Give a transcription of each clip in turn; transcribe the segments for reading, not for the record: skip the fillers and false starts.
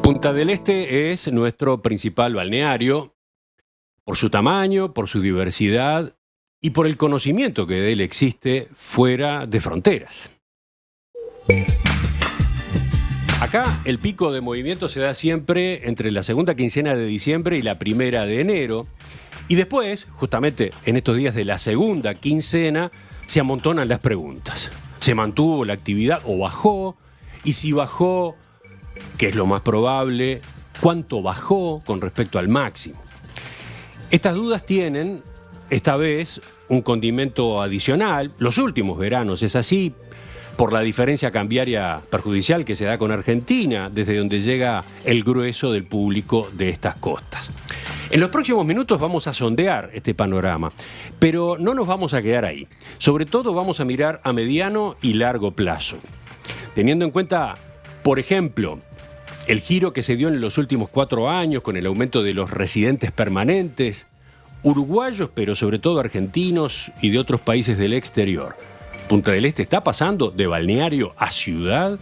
Punta del Este es nuestro principal balneario por su tamaño, por su diversidad y por el conocimiento que de él existe fuera de fronteras. Acá el pico de movimiento se da siempre entre la segunda quincena de diciembre y la primera de enero. Y después, justamente en estos días de la segunda quincena, se amontonan las preguntas. ¿Se mantuvo la actividad o bajó? Y si bajó, ¿qué es lo más probable? ¿Cuánto bajó con respecto al máximo? Estas dudas tienen, esta vez, un condimento adicional. Los últimos veranos es así, por la diferencia cambiaria perjudicial que se da con Argentina, desde donde llega el grueso del público de estas costas. En los próximos minutos vamos a sondear este panorama, pero no nos vamos a quedar ahí. Sobre todo vamos a mirar a mediano y largo plazo. Teniendo en cuenta, por ejemplo, el giro que se dio en los últimos 4 años con el aumento de los residentes permanentes, uruguayos, pero sobre todo argentinos y de otros países del exterior. Punta del Este está pasando de balneario a ciudad.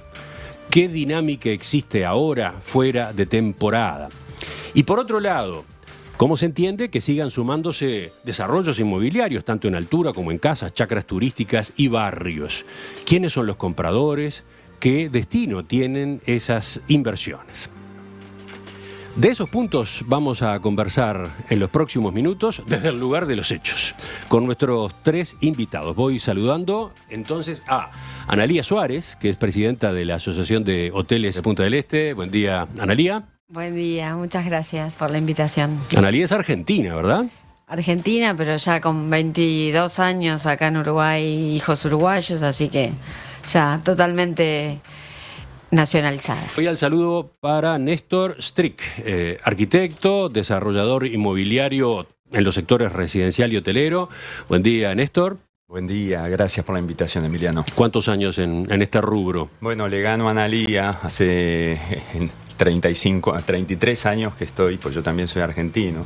¿Qué dinámica existe ahora fuera de temporada? Y por otro lado, ¿cómo se entiende que sigan sumándose desarrollos inmobiliarios, tanto en altura como en casas, chacras turísticas y barrios? ¿Quiénes son los compradores? ¿Qué destino tienen esas inversiones? De esos puntos vamos a conversar en los próximos minutos desde el lugar de los hechos, con nuestros 3 invitados. Voy saludando entonces a Analía Suárez, que es presidenta de la Asociación de Hoteles de Punta del Este. Buen día, Analía. Buen día, muchas gracias por la invitación. Analía es argentina, ¿verdad? Argentina, pero ya con 22 años acá en Uruguay, hijos uruguayos, así que ya totalmente nacionalizada. Voy al saludo para Néstor Strick, arquitecto, desarrollador inmobiliario en los sectores residencial y hotelero. Buen día, Néstor. Buen día, gracias por la invitación, Emiliano. ¿Cuántos años en este rubro? Bueno, le gano a Analía hace 33 años que estoy, pues yo también soy argentino.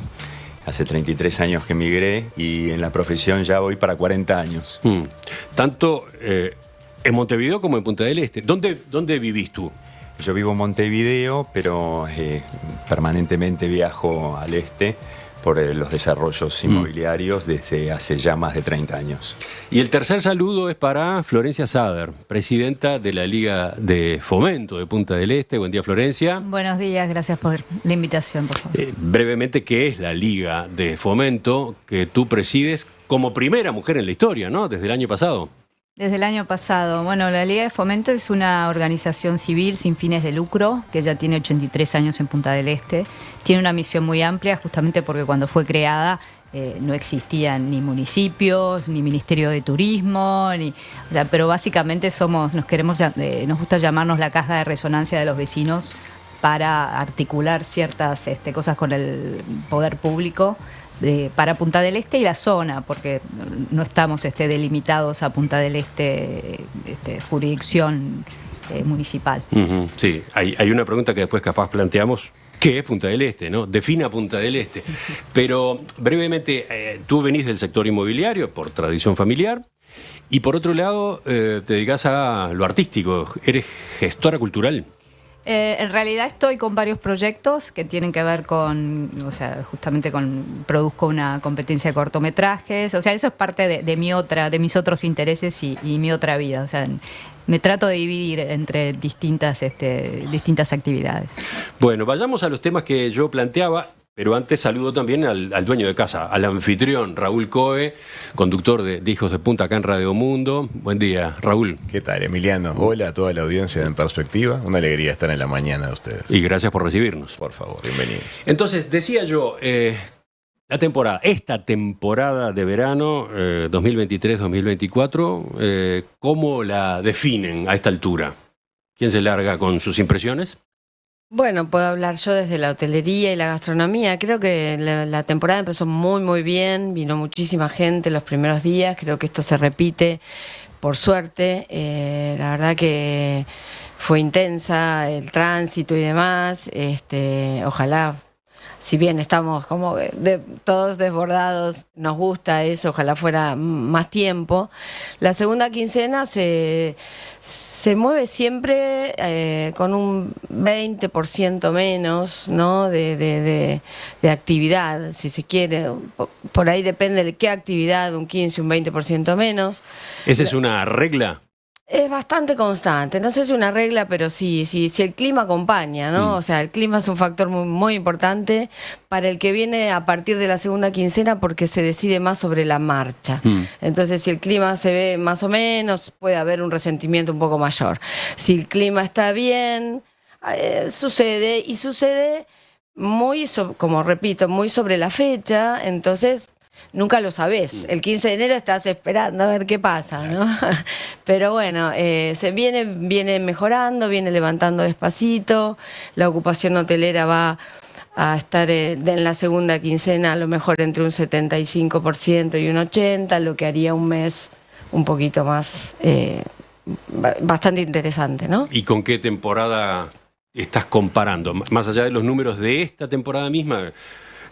Hace 33 años que emigré y en la profesión ya voy para 40 años. Tanto en Montevideo como en Punta del Este. ¿Dónde vivís tú? Yo vivo en Montevideo, pero permanentemente viajo al este por los desarrollos inmobiliarios desde hace ya más de 30 años. Y el tercer saludo es para Florencia Sader, presidenta de la Liga de Fomento de Punta del Este. Buen día, Florencia. Buenos días, gracias por la invitación, por favor. Brevemente, ¿qué es la Liga de Fomento que tú presides como primera mujer en la historia, ¿no? Desde el año pasado. Desde el año pasado. Bueno, la Liga de Fomento es una organización civil sin fines de lucro que ya tiene 83 años en Punta del Este. Tiene una misión muy amplia justamente porque cuando fue creada no existían ni municipios, ni Ministerio de Turismo, pero básicamente nos gusta llamarnos la caja de resonancia de los vecinos para articular ciertas cosas con el poder público para Punta del Este y la zona, porque no estamos delimitados a Punta del Este, jurisdicción municipal. Sí, hay una pregunta que después capaz planteamos. ¿Qué es Punta del Este, no? Defina Punta del Este. Pero brevemente, tú venís del sector inmobiliario por tradición familiar y por otro lado te dedicás a lo artístico. Eres gestora cultural. En realidad estoy con varios proyectos que tienen que ver justamente produzco una competencia de cortometrajes, eso es parte de mis otros intereses y mi otra vida, me trato de dividir entre distintas actividades. Bueno, vayamos a los temas que yo planteaba. Pero antes saludo también al dueño de casa, al anfitrión, Raúl Coe, conductor de Hijos de Punta acá en Radio Mundo. Buen día, Raúl. ¿Qué tal, Emiliano? Hola a toda la audiencia En Perspectiva. Una alegría estar en la mañana de ustedes. Y gracias por recibirnos. Por favor, bienvenido. Entonces, decía yo, esta temporada de verano, 2023-2024, ¿cómo la definen a esta altura? ¿Quién se larga con sus impresiones? Bueno, puedo hablar yo desde la hotelería y la gastronomía. Creo que la temporada empezó muy, muy bien. Vino muchísima gente los primeros días. Creo que esto se repite, por suerte. La verdad que fue intensa el tránsito y demás. Ojalá si bien estamos como todos desbordados, nos gusta eso, ojalá fuera más tiempo. La segunda quincena se mueve siempre con un 20% menos, ¿no? de actividad, si se quiere. Por ahí depende de qué actividad, un 15, un 20% menos. ¿Esa es una regla? Es bastante constante, no sé si una regla, pero sí, el clima acompaña, ¿no? O sea, el clima es un factor muy, muy importante para el que viene a partir de la segunda quincena porque se decide más sobre la marcha. Entonces, si el clima se ve más o menos, puede haber un resentimiento un poco mayor. Si el clima está bien, sucede muy, como repito, muy sobre la fecha, entonces nunca lo sabés. El 15 de enero estás esperando a ver qué pasa, ¿no? Pero bueno, se viene mejorando, viene levantando despacito. La ocupación hotelera va a estar en la segunda quincena a lo mejor entre un 75% y un 80%, lo que haría un mes un poquito más, bastante interesante, ¿no? ¿Y con qué temporada estás comparando? Más allá de los números de esta temporada misma,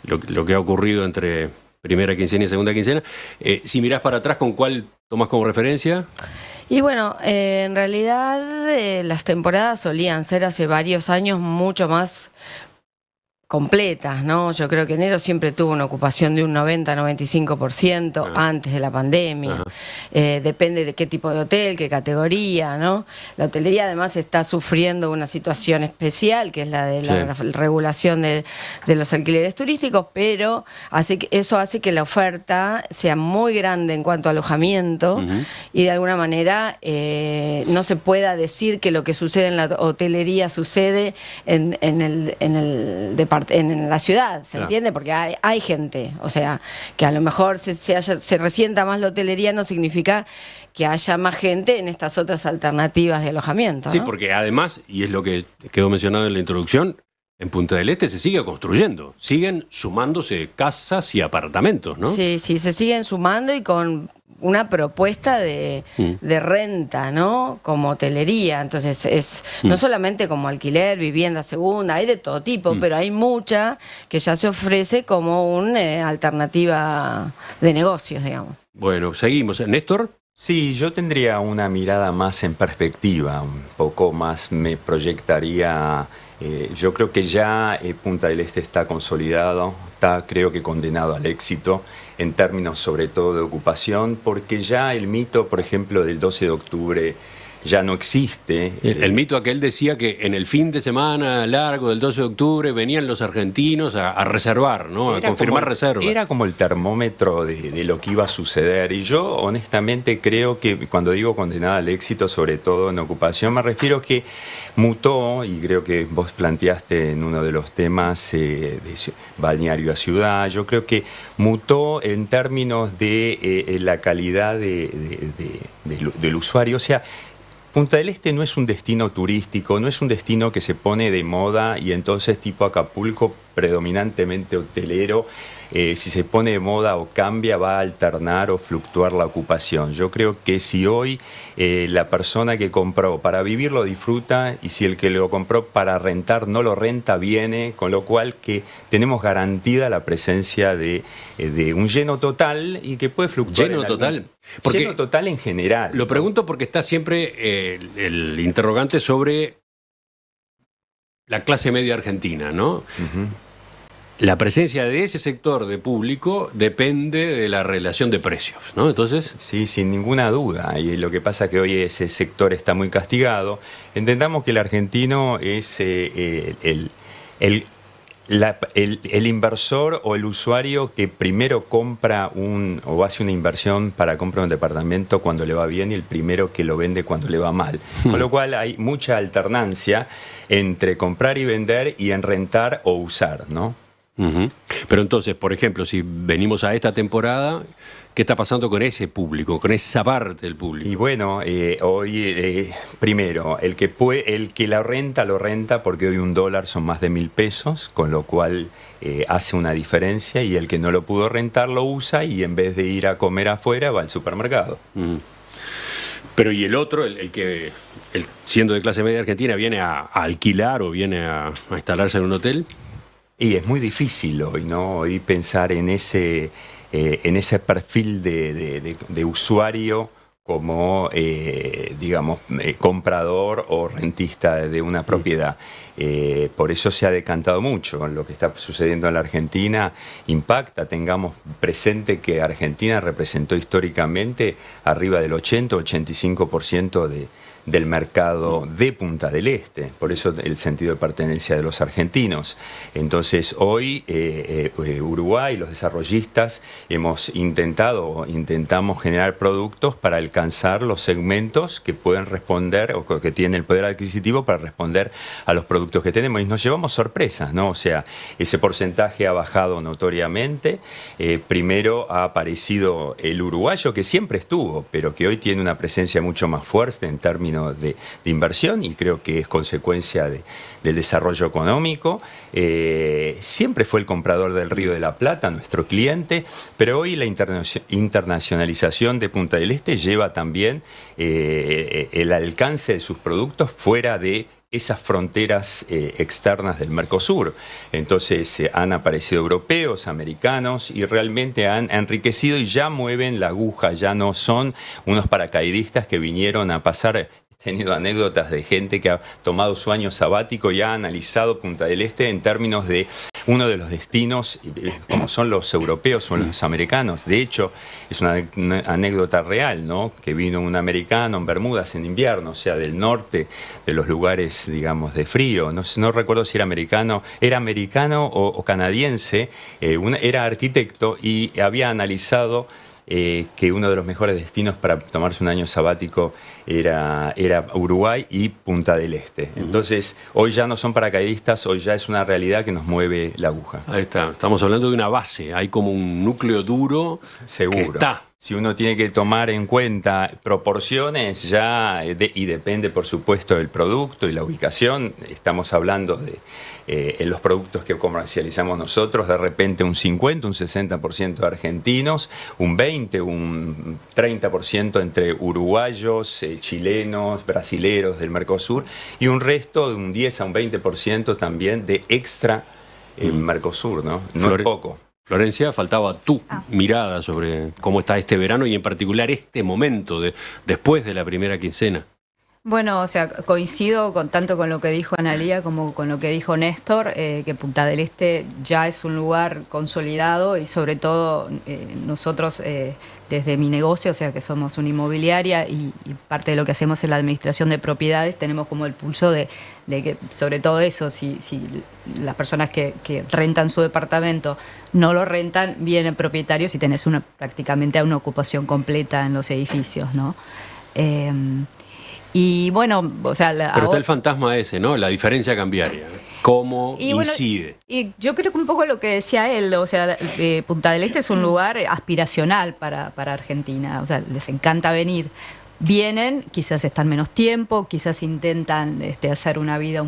lo que ha ocurrido entre primera quincena y segunda quincena, si mirás para atrás, ¿con cuál tomás como referencia? Y bueno, en realidad las temporadas solían ser hace varios años mucho más completas, ¿no? Yo creo que enero siempre tuvo una ocupación de un 90-95% antes de la pandemia. Depende de qué tipo de hotel, qué categoría, ¿no? La hotelería además está sufriendo una situación especial, que es la de la regulación de los alquileres turísticos, pero eso hace que la oferta sea muy grande en cuanto a alojamiento y de alguna manera no se pueda decir que lo que sucede en la hotelería sucede en la ciudad, ¿se entiende? Porque hay gente, o sea, que a lo mejor se resienta más la hotelería no significa que haya más gente en estas otras alternativas de alojamiento, ¿no? Sí, porque además, y es lo que quedó mencionado en la introducción, en Punta del Este se sigue construyendo, siguen sumándose casas y apartamentos, ¿no? Sí, se siguen sumando y con una propuesta de renta, ¿no? Como hotelería. Entonces es no solamente como alquiler, vivienda segunda, hay de todo tipo, pero hay mucha que ya se ofrece como una alternativa de negocios, digamos. Bueno, seguimos. ¿Néstor? Sí, yo tendría una mirada más en perspectiva, un poco más me proyectaría. Yo creo que ya Punta del Este está consolidado, está creo que condenado al éxito en términos sobre todo de ocupación, porque ya el mito, por ejemplo, del 12 de octubre ya no existe. El mito aquel decía que en el fin de semana largo del 12 de octubre venían los argentinos a reservar, ¿no? A confirmar reservas. Era como el termómetro de lo que iba a suceder. Y yo honestamente creo que cuando digo condenada al éxito, sobre todo en ocupación, me refiero que mutó, y creo que vos planteaste en uno de los temas de balneario a ciudad, yo creo que mutó en términos de la calidad del usuario. O sea, Punta del Este no es un destino turístico, no es un destino que se pone de moda y entonces tipo Acapulco predominantemente hotelero, si se pone de moda o cambia va a alternar o fluctuar la ocupación. Yo creo que si hoy la persona que compró para vivir lo disfruta y si el que lo compró para rentar no lo renta, viene, con lo cual que tenemos garantida la presencia de un lleno total y que puede fluctuar. ¿Lleno total? Porque lleno total en general. Lo pregunto porque está siempre el interrogante sobre la clase media argentina, ¿no? La presencia de ese sector de público depende de la relación de precios, ¿no? Entonces... Sí, sin ninguna duda. Y lo que pasa es que hoy ese sector está muy castigado. Entendamos que el argentino es el inversor o el usuario que primero compra o hace una inversión para comprar un departamento cuando le va bien y el primero que lo vende cuando le va mal. Con lo cual hay mucha alternancia entre comprar y vender y en rentar o usar, ¿no? Pero entonces, por ejemplo, si venimos a esta temporada, ¿qué está pasando con ese público, con esa parte del público? Y bueno, hoy, primero, el que la renta, lo renta porque hoy $1 son más de 1.000 pesos, con lo cual hace una diferencia, y el que no lo pudo rentar lo usa y en vez de ir a comer afuera va al supermercado. Pero y el otro, el que siendo de clase media argentina viene a alquilar o viene a instalarse en un hotel. Y es muy difícil hoy, ¿no? Hoy pensar en ese perfil de usuario como, digamos, comprador o rentista de una propiedad. Por eso se ha decantado mucho. Lo que está sucediendo en la Argentina impacta. Tengamos presente que Argentina representó históricamente arriba del 80-85% del mercado de Punta del Este, por eso el sentido de pertenencia de los argentinos. Entonces hoy Uruguay, los desarrollistas, intentamos generar productos para alcanzar los segmentos que pueden responder o que tienen el poder adquisitivo para responder a los productos que tenemos, y nos llevamos sorpresas, ¿no? O sea, ese porcentaje ha bajado notoriamente. Primero ha aparecido el uruguayo, que siempre estuvo, pero que hoy tiene una presencia mucho más fuerte en términos de inversión, y creo que es consecuencia del desarrollo económico. Siempre fue el comprador del Río de la Plata, nuestro cliente, pero hoy la internacionalización de Punta del Este lleva también el alcance de sus productos fuera de esas fronteras externas del Mercosur. Entonces han aparecido europeos, americanos, y realmente han enriquecido y ya mueven la aguja, ya no son unos paracaidistas que vinieron a pasar. He tenido anécdotas de gente que ha tomado su año sabático y ha analizado Punta del Este en términos de uno de los destinos, como son los europeos o los americanos. De hecho, es una anécdota real, ¿no? Que vino un americano en Bermudas en invierno, o sea, del norte, de los lugares, digamos, de frío. No recuerdo si era americano o canadiense, era arquitecto y había analizado que uno de los mejores destinos para tomarse un año sabático era Uruguay y Punta del Este. Entonces, hoy ya no son paracaidistas, hoy ya es una realidad que nos mueve la aguja. Ahí está, estamos hablando de una base, hay como un núcleo duro. Seguro. Que está. Si uno tiene que tomar en cuenta proporciones ya, y depende por supuesto del producto y la ubicación, estamos hablando de en los productos que comercializamos nosotros, de repente un 50, un 60% de argentinos, un 20, un 30% entre uruguayos, chilenos, brasileros del Mercosur, y un resto de un 10 a un 20% también de extra Mercosur, ¿no? No es poco. Florencia, faltaba tu mirada sobre cómo está este verano y en particular este momento después de la primera quincena. Bueno, o sea, coincido tanto con lo que dijo Analía como con lo que dijo Néstor, que Punta del Este ya es un lugar consolidado y sobre todo nosotros desde mi negocio, o sea que somos una inmobiliaria y parte de lo que hacemos en la administración de propiedades, tenemos como el pulso de que sobre todo eso, si las personas que rentan su departamento no lo rentan, vienen propietarios y tenés prácticamente una ocupación completa en los edificios, ¿no? Y bueno, o sea... Pero está el fantasma ese, ¿no? La diferencia cambiaria. ¿Cómo incide? Y yo creo que un poco lo que decía él, o sea, Punta del Este es un lugar aspiracional para Argentina. O sea, les encanta venir. Vienen, quizás están menos tiempo, quizás intentan hacer una vida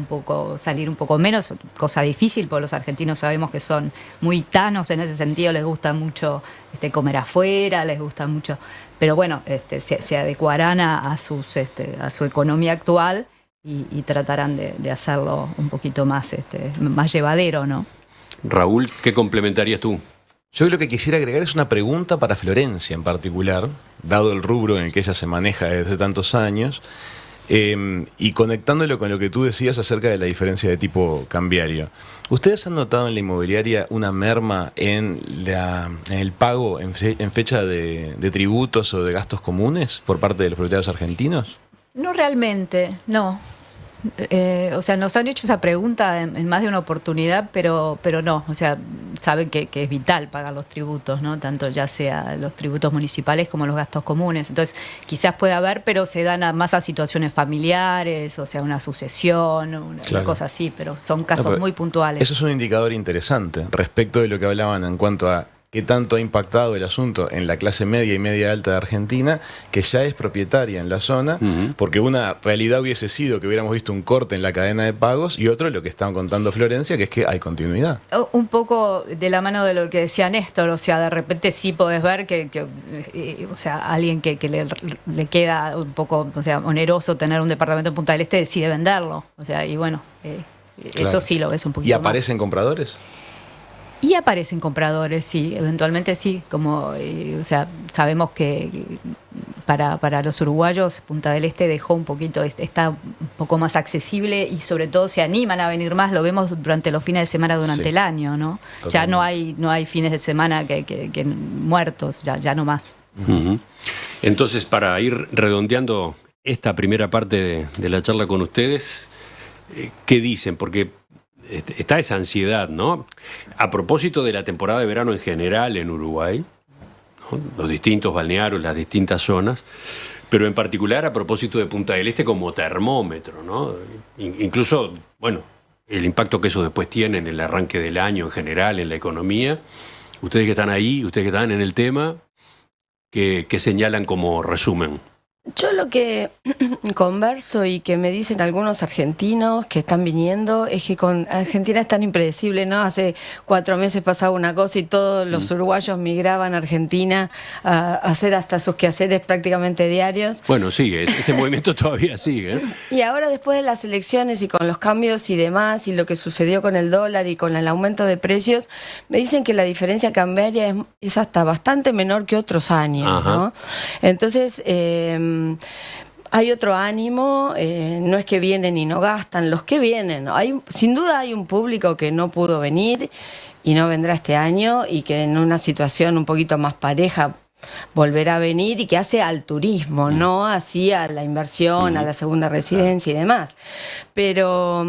salir un poco menos, cosa difícil, porque los argentinos sabemos que son muy tanos en ese sentido, les gusta mucho comer afuera, les gusta mucho, pero bueno, se adecuarán a su economía actual y tratarán de hacerlo un poquito más llevadero, ¿no? Raúl, ¿qué complementarías tú? Yo lo que quisiera agregar es una pregunta para Florencia en particular, dado el rubro en el que ella se maneja desde hace tantos años, y conectándolo con lo que tú decías acerca de la diferencia de tipo cambiario. ¿Ustedes han notado en la inmobiliaria una merma en el pago en fecha de tributos o de gastos comunes por parte de los propietarios argentinos? No realmente, no. O sea, nos han hecho esa pregunta en más de una oportunidad, pero no, o sea, saben que es vital pagar los tributos, ¿no? Tanto ya sea los tributos municipales como los gastos comunes. Entonces, quizás puede haber, pero se dan más a situaciones familiares, o sea, una sucesión, una cosa así, pero son casos muy puntuales. Eso es un indicador interesante respecto de lo que hablaban en cuanto a qué tanto ha impactado el asunto en la clase media y media alta de Argentina, que ya es propietaria en la zona, porque una realidad hubiese sido que hubiéramos visto un corte en la cadena de pagos, y otro lo que estaban contando Florencia, que es que hay continuidad. Un poco de la mano de lo que decía Néstor, o sea, de repente sí podés ver que o sea, alguien que le queda un poco, o sea, oneroso tener un departamento en Punta del Este decide venderlo, o sea, y bueno, eso sí lo ves un poquito ¿Y aparecen más. compradores? Y aparecen compradores, sí, eventualmente sí, como, o sea, sabemos que para los uruguayos Punta del Este dejó un poquito, está un poco más accesible y sobre todo se animan a venir más, lo vemos durante los fines de semana durante el año, ¿no? Totalmente. Ya no hay fines de semana que muertos, ya no más. Entonces, para ir redondeando esta primera parte de la charla con ustedes, ¿qué dicen? Porque está esa ansiedad, ¿no? A propósito de la temporada de verano en general en Uruguay, ¿no? Los distintos balnearios, las distintas zonas, pero en particular a propósito de Punta del Este como termómetro, ¿no? Incluso, bueno, el impacto que eso después tiene en el arranque del año en general, en la economía. Ustedes que están ahí, ustedes que están en el tema, ¿qué señalan como resumen? Yo lo que converso y que me dicen algunos argentinos que están viniendo es que con Argentina es tan impredecible, ¿no? Hace 4 meses pasaba una cosa y todos los uruguayos migraban a Argentina a hacer hasta sus quehaceres prácticamente diarios. Bueno, sigue, ese movimiento todavía sigue, ¿eh? Y ahora después de las elecciones y con los cambios y demás y lo que sucedió con el dólar y con el aumento de precios, me dicen que la diferencia cambiaria es hasta bastante menor que otros años, ¿no? Entonces, hay otro ánimo, no es que vienen y no gastan, los que vienen. Sin duda hay un público que no pudo venir y no vendrá este año y que en una situación un poquito más pareja volverá a venir y que hace al turismo, no así a la inversión, a la segunda residencia y demás. Pero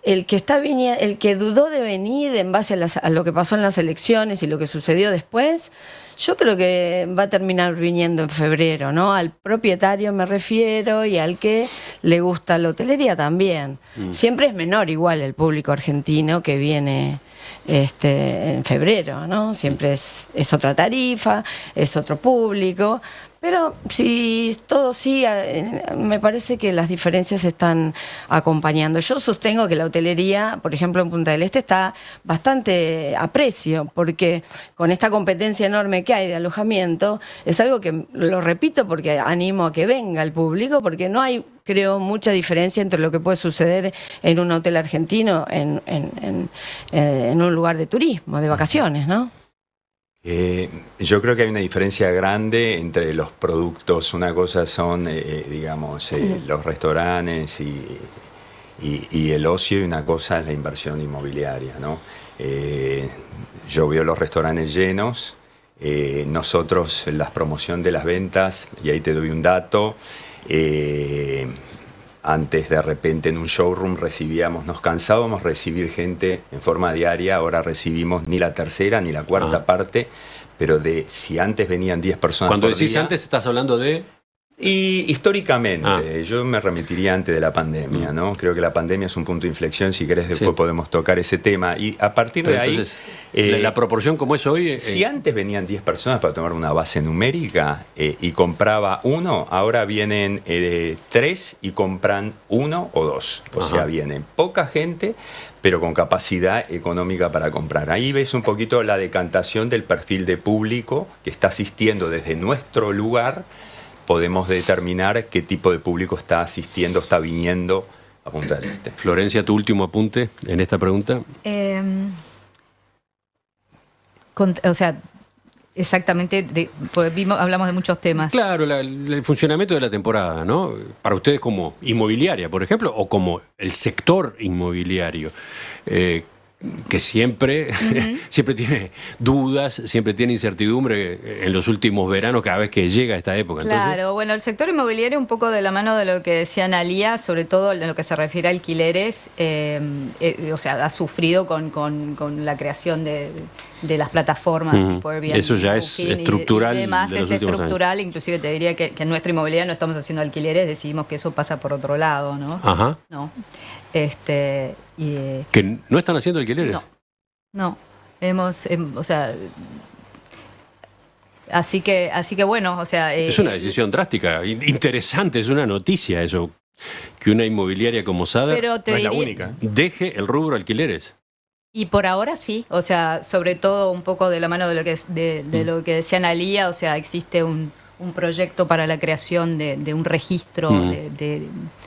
el que dudó de venir en base a lo que pasó en las elecciones y lo que sucedió después, yo creo que va a terminar viniendo en febrero, ¿no? Al propietario me refiero y al que le gusta la hotelería también. Siempre es menor igual el público argentino que viene en febrero, ¿no? Siempre es otra tarifa, es otro público. Pero si todo sigue, me parece que las diferencias se están acompañando. Yo sostengo que la hotelería, por ejemplo, en Punta del Este está bastante a precio, porque con esta competencia enorme que hay de alojamiento, es algo que, lo repito porque animo a que venga el público, porque no hay, creo, mucha diferencia entre lo que puede suceder en un hotel argentino en un lugar de turismo, de vacaciones, ¿no? Yo creo que hay una diferencia grande entre los productos. Una cosa son, digamos, los restaurantes y el ocio, y una cosa es la inversión inmobiliaria, ¿no? Yo veo los restaurantes llenos, nosotros la promoción de las ventas, y ahí te doy un dato, antes de repente en un showroom nos cansábamos de recibir gente en forma diaria, ahora recibimos ni la tercera ni la cuarta parte, pero si antes venían 10 personas Cuando por decís día, antes, estás hablando de... Y históricamente, yo me remitiría antes de la pandemia, ¿no? Creo que la pandemia es un punto de inflexión, si querés después podemos tocar ese tema. Y a partir de ahí... Entonces, la proporción como es hoy... Si antes venían 10 personas para tomar una base numérica y compraba uno, ahora vienen 3 y compran 1 o 2. O sea, vienen poca gente, pero con capacidad económica para comprar. Ahí ves un poquito la decantación del perfil de público que está asistiendo desde nuestro lugar. Podemos determinar qué tipo de público está asistiendo, está viniendo a Punta del Este. Florencia, tu último apunte en esta pregunta. O sea, exactamente, hablamos de muchos temas. Claro, el funcionamiento de la temporada, ¿no? Para ustedes como inmobiliaria, por ejemplo, o como el sector inmobiliario, que siempre tiene dudas, siempre tiene incertidumbre en los últimos veranos, cada vez que llega esta época. Claro, entonces, bueno, el sector inmobiliario un poco de la mano de lo que decía Analía, sobre todo en lo que se refiere a alquileres, o sea, ha sufrido con la creación de las plataformas tipo Airbnb. Eso ya es estructural. Y demás de los es últimos estructural, años. Inclusive te diría que en nuestra inmobiliaria no estamos haciendo alquileres, decidimos que eso pasa por otro lado, ¿no? Ajá. No. Que no están haciendo alquileres. No. O sea, así que bueno, o sea, es una decisión drástica, interesante, es una noticia eso, que una inmobiliaria como Sader pero no es la única. deje el rubro alquileres. Y por ahora sí, o sea, sobre todo un poco de la mano de lo que decía Analía, o sea, existe un un proyecto para la creación de un registro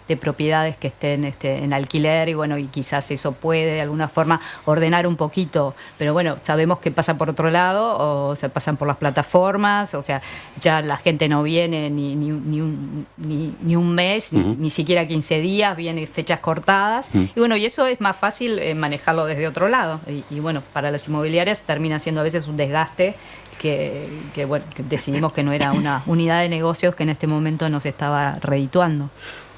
de propiedades que estén en alquiler, y bueno, y quizás eso puede de alguna forma ordenar un poquito, pero bueno, sabemos que pasa por otro lado, o se pasan por las plataformas, o sea, ya la gente no viene ni un mes, ni siquiera 15 días, viene fechas cortadas, y bueno, y eso es más fácil manejarlo desde otro lado, y bueno, para las inmobiliarias termina siendo a veces un desgaste que bueno, que decidimos que no era una unidad de negocios que en este momento nos estaba redituando.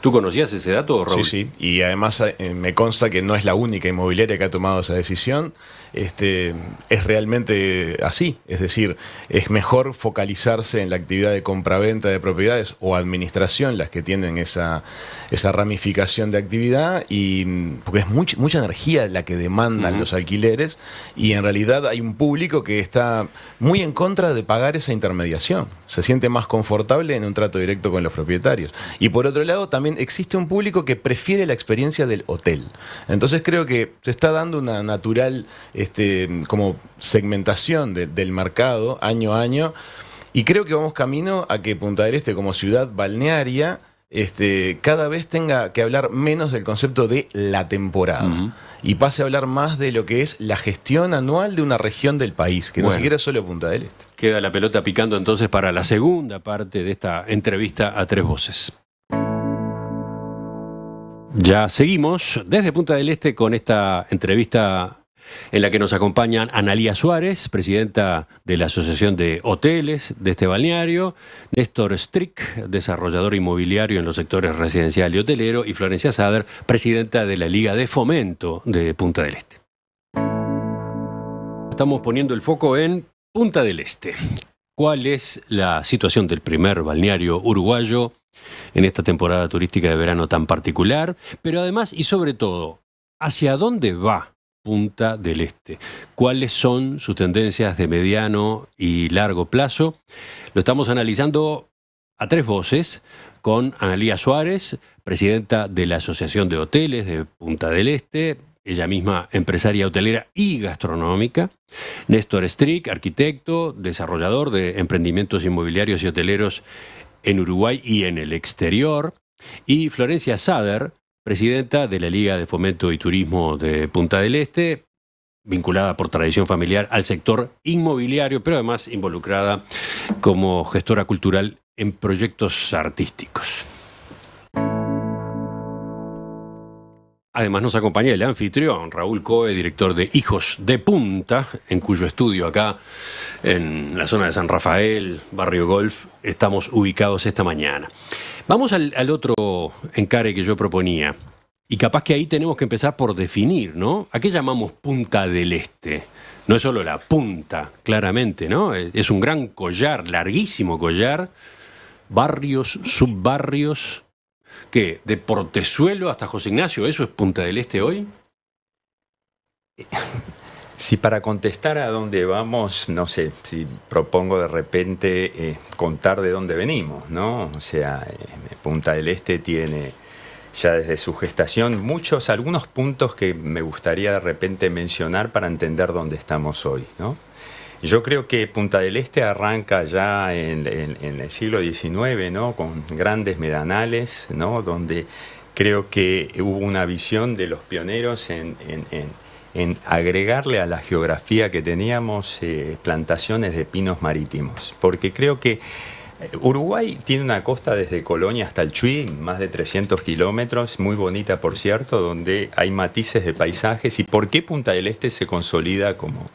¿Tú conocías ese dato, Raúl? Sí, sí, y además me consta que no es la única inmobiliaria que ha tomado esa decisión. Es realmente así, es decir, es mejor focalizarse en la actividad de compraventa de propiedades o administración, las que tienen esa ramificación de actividad, y porque es mucha energía la que demandan los alquileres, y en realidad hay un público que está muy en contra de pagar esa intermediación, se siente más confortable en un trato directo con los propietarios. Y por otro lado también existe un público que prefiere la experiencia del hotel. Entonces creo que se está dando una natural como segmentación del mercado año a año, y creo que vamos camino a que Punta del Este, como ciudad balnearia, cada vez tenga que hablar menos del concepto de la temporada y pase a hablar más de lo que es la gestión anual de una región del país, que no siquiera es solo Punta del Este. Queda la pelota picando entonces para la segunda parte de esta entrevista a Tres Voces. Ya seguimos desde Punta del Este con esta entrevista en la que nos acompañan Analía Suárez, presidenta de la Asociación de Hoteles de este balneario, Néstor Strick, desarrollador inmobiliario en los sectores residencial y hotelero, y Florencia Sader, presidenta de la Liga de Fomento de Punta del Este. Estamos poniendo el foco en Punta del Este. ¿Cuál es la situación del primer balneario uruguayo en esta temporada turística de verano tan particular? Pero además y sobre todo, ¿hacia dónde va Punta del Este? ¿Cuáles son sus tendencias de mediano y largo plazo? Lo estamos analizando a tres voces con Analía Suárez, presidenta de la Asociación de Hoteles de Punta del Este, ella misma empresaria hotelera y gastronómica; Néstor Strick, arquitecto, desarrollador de emprendimientos inmobiliarios y hoteleros en Uruguay y en el exterior; y Florencia Sader, presidenta de la Liga de Fomento y Turismo de Punta del Este, vinculada por tradición familiar al sector inmobiliario, pero además involucrada como gestora cultural en proyectos artísticos. Además nos acompaña el anfitrión, Raúl Coe, director de Hijos de Punta, en cuyo estudio acá en la zona de San Rafael, Barrio Golf, estamos ubicados esta mañana. Vamos al otro encare que yo proponía, y capaz que ahí tenemos que empezar por definir, ¿no? ¿A qué llamamos Punta del Este? No es solo la punta, claramente, ¿no? Es un gran collar, larguísimo collar, barrios, subbarrios. ¿Qué? ¿De Portezuelo hasta José Ignacio? ¿Eso es Punta del Este hoy? Si para contestar a dónde vamos, no sé, si propongo de repente contar de dónde venimos, ¿no? O sea, Punta del Este tiene ya desde su gestación algunos puntos que me gustaría de repente mencionar para entender dónde estamos hoy, ¿no? Yo creo que Punta del Este arranca ya en el siglo XIX, ¿no? Con grandes medanales, ¿no? Donde creo que hubo una visión de los pioneros en agregarle a la geografía que teníamos plantaciones de pinos marítimos. Porque creo que Uruguay tiene una costa desde Colonia hasta el Chuy, más de 300 kilómetros, muy bonita por cierto, donde hay matices de paisajes. ¿Y por qué Punta del Este se consolida como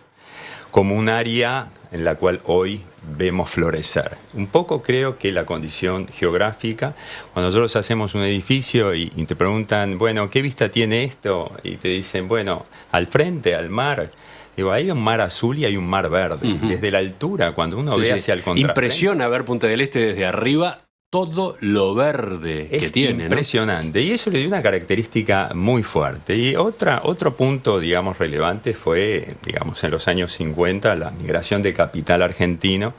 un área en la cual hoy vemos florecer? Un poco creo que la condición geográfica, cuando nosotros hacemos un edificio y te preguntan, bueno, ¿qué vista tiene esto? Y te dicen, bueno, al frente, al mar. Digo, hay un mar azul y hay un mar verde. Desde la altura, cuando uno ve hacia el contrafrente. Impresiona ver Punta del Este desde arriba, todo lo verde que tiene, ¿no? Impresionante. Y eso le dio una característica muy fuerte. Y otro punto, digamos, relevante fue, digamos, en los años 50, la migración de capital argentino,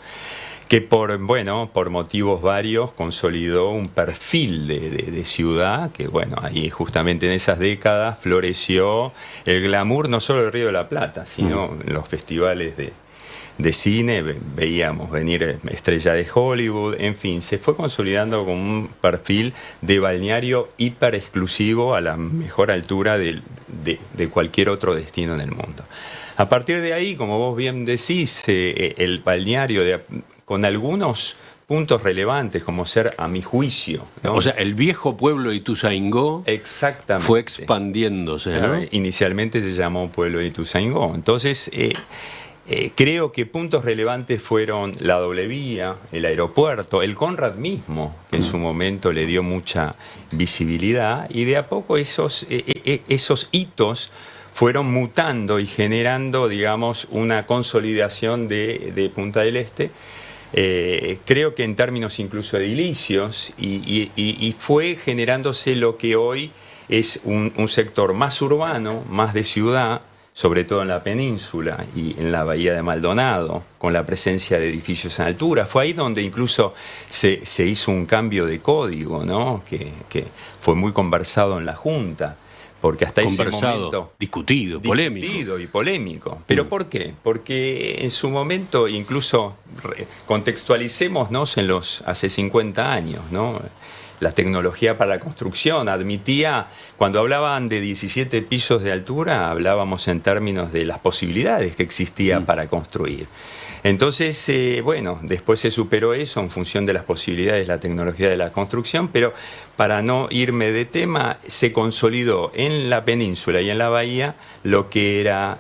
que por motivos varios consolidó un perfil de ciudad que, bueno, ahí justamente en esas décadas floreció el glamour no solo del Río de la Plata, sino en los festivales de cine, veíamos venir estrellas de Hollywood, en fin, se fue consolidando como un perfil de balneario hiper exclusivo a la mejor altura de cualquier otro destino en el mundo. A partir de ahí, como vos bien decís, el balneario con algunos puntos relevantes, como ser, a mi juicio, ¿no? O sea, el viejo pueblo de Ituzaingó Exactamente. fue expandiéndose, Claro, ¿no? inicialmente se llamó pueblo de Ituzaingó. Entonces, creo que puntos relevantes fueron la doble vía, el aeropuerto, el Conrad mismo, que en su momento le dio mucha visibilidad, y de a poco esos hitos fueron mutando y generando, digamos, una consolidación de Punta del Este. Creo que en términos incluso edilicios, y fue generándose lo que hoy es un sector más urbano, más de ciudad, sobre todo en la península y en la bahía de Maldonado, con la presencia de edificios en altura. Fue ahí donde incluso se hizo un cambio de código, ¿no? Que fue muy conversado en la Junta. Porque hasta ese momento... discutido y polémico. ¿Pero por qué? Porque en su momento, incluso contextualicémonos en hace 50 años, ¿no? La tecnología para la construcción admitía, cuando hablaban de 17 pisos de altura, hablábamos en términos de las posibilidades que existía para construir. Entonces, bueno, después se superó eso en función de las posibilidades de la tecnología de la construcción, pero para no irme de tema, se consolidó en la península y en la bahía lo que era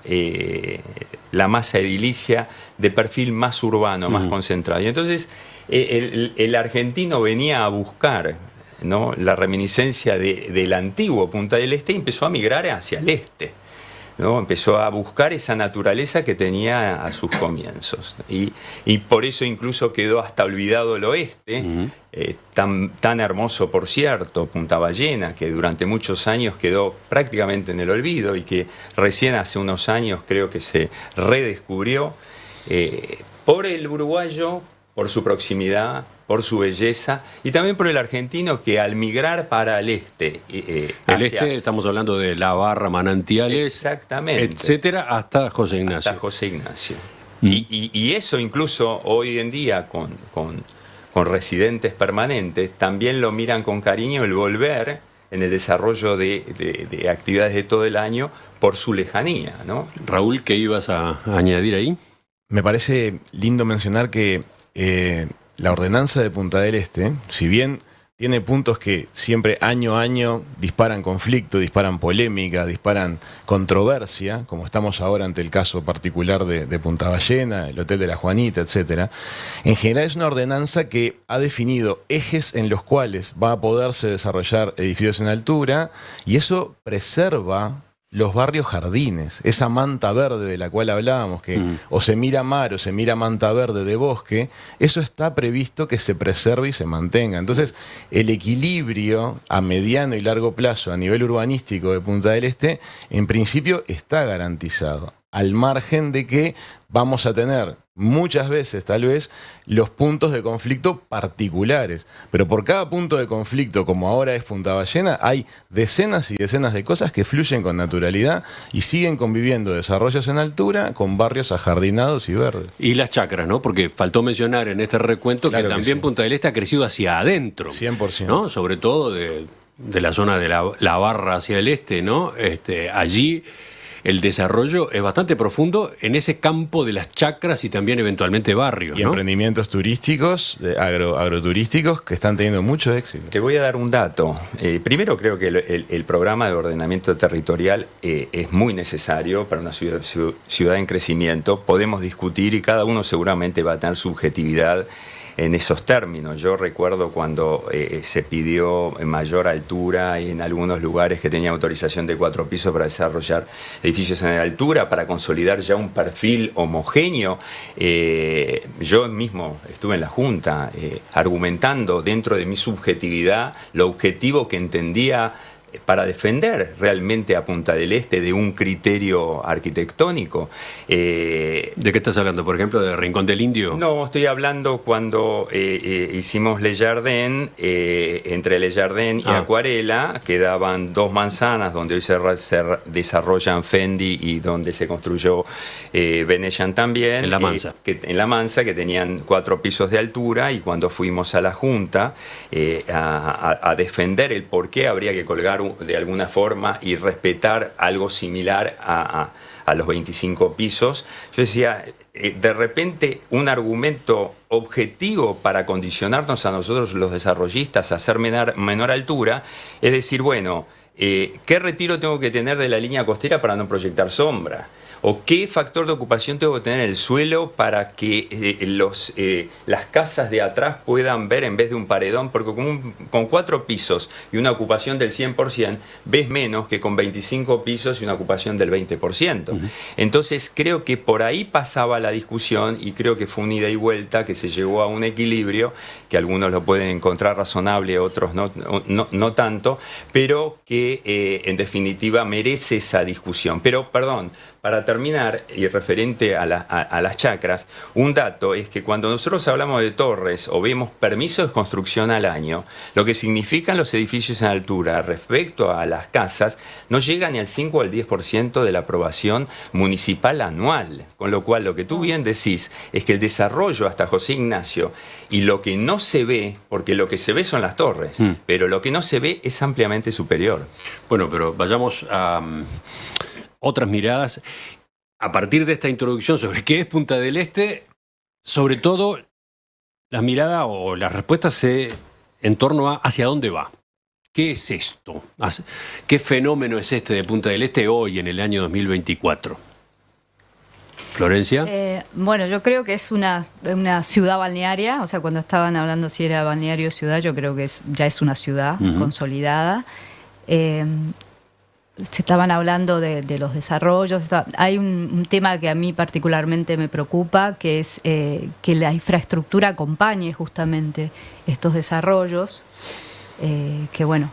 la masa edilicia de perfil más urbano, más concentrado. Y entonces el argentino venía a buscar, ¿no?, la reminiscencia del antiguo Punta del Este y empezó a migrar hacia el este, ¿no? Empezó a buscar esa naturaleza que tenía a sus comienzos. Y por eso incluso quedó hasta olvidado el oeste, tan hermoso, por cierto, Punta Ballena, que durante muchos años quedó prácticamente en el olvido y que recién hace unos años creo que se redescubrió por el uruguayo, por su proximidad, por su belleza, y también por el argentino que al migrar para el este... el este, estamos hablando de La Barra, Manantiales, exactamente, etcétera, hasta José Ignacio. Hasta José Ignacio. Y eso incluso hoy en día con residentes permanentes, también lo miran con cariño el volver en el desarrollo de actividades de todo el año por su lejanía, ¿no? Raúl, ¿qué ibas a añadir ahí? Me parece lindo mencionar que la ordenanza de Punta del Este, si bien tiene puntos que siempre año a año disparan conflicto, disparan polémica, disparan controversia, como estamos ahora ante el caso particular de Punta Ballena, el Hotel de la Juanita, etcétera. En general es una ordenanza que ha definido ejes en los cuales va a poderse desarrollar edificios en altura, y eso preserva los barrios jardines, esa manta verde de la cual hablábamos, que o se mira mar o se mira manta verde de bosque, eso está previsto que se preserve y se mantenga. Entonces, el equilibrio a mediano y largo plazo a nivel urbanístico de Punta del Este, en principio está garantizado, al margen de que vamos a tener muchas veces, tal vez, los puntos de conflicto particulares. Pero por cada punto de conflicto, como ahora es Punta Ballena, hay decenas y decenas de cosas que fluyen con naturalidad y siguen conviviendo desarrollos en altura con barrios ajardinados y verdes. Y las chacras, ¿no? Porque faltó mencionar en este recuento Claro que también sí. Punta del Este ha crecido hacia adentro. 100%. ¿No? Sobre todo de la zona de la Barra hacia el este, ¿no? Allí el desarrollo es bastante profundo en ese campo de las chacras y también eventualmente barrios, Y ¿no? emprendimientos turísticos, agroturísticos, que están teniendo mucho éxito. Te voy a dar un dato. Primero, creo que el programa de ordenamiento territorial es muy necesario para una ciudad en crecimiento. Podemos discutir y cada uno seguramente va a tener subjetividad en esos términos. Yo recuerdo cuando se pidió en mayor altura y en algunos lugares que tenía autorización de 4 pisos para desarrollar edificios en altura, para consolidar ya un perfil homogéneo. Yo mismo estuve en la Junta argumentando dentro de mi subjetividad lo objetivo que entendía para defender realmente a Punta del Este de un criterio arquitectónico. ¿De qué estás hablando? Por ejemplo, ¿de Rincón del Indio? No, estoy hablando cuando hicimos Le Jardin, entre Le Jardin y Acuarela, quedaban 2 manzanas donde hoy se desarrollan Fendi y donde se construyó Venetian también. En La Mansa. En La Mansa, que tenían 4 pisos de altura, y cuando fuimos a la Junta a defender el por qué habría que colgar de alguna forma y respetar algo similar a los 25 pisos, yo decía, de repente un argumento objetivo para condicionarnos a nosotros los desarrollistas a hacer menor altura, es decir, bueno, ¿qué retiro tengo que tener de la línea costera para no proyectar sombra? ¿O qué factor de ocupación tengo que tener en el suelo para que las casas de atrás puedan ver en vez de un paredón? Porque con 4 pisos y una ocupación del 100%, ves menos que con 25 pisos y una ocupación del 20%. Entonces creo que por ahí pasaba la discusión, y creo que fue una ida y vuelta que se llegó a un equilibrio, que algunos lo pueden encontrar razonable, otros no tanto, pero que en definitiva merece esa discusión. Pero, perdón, para terminar, y referente a las chacras, un dato es que cuando nosotros hablamos de torres o vemos permisos de construcción al año, lo que significan los edificios en altura respecto a las casas no llega ni al 5 o al 10% de la aprobación municipal anual. Con lo cual, lo que tú bien decís es que el desarrollo hasta José Ignacio, y lo que no se ve, porque lo que se ve son las torres, pero lo que no se ve es ampliamente superior. Bueno, pero vayamos a otras miradas. A partir de esta introducción sobre qué es Punta del Este, sobre todo la mirada o las respuestas en torno a hacia dónde va. ¿Qué es esto? ¿Qué fenómeno es este de Punta del Este hoy, en el año 2024? ¿Florencia? Bueno, yo creo que es una ciudad balnearia. O sea, cuando estaban hablando si era balneario o ciudad, yo creo que ya es una ciudad consolidada. Se estaban hablando de los desarrollos. Hay un tema que a mí particularmente me preocupa, que es que la infraestructura acompañe justamente estos desarrollos. Que bueno...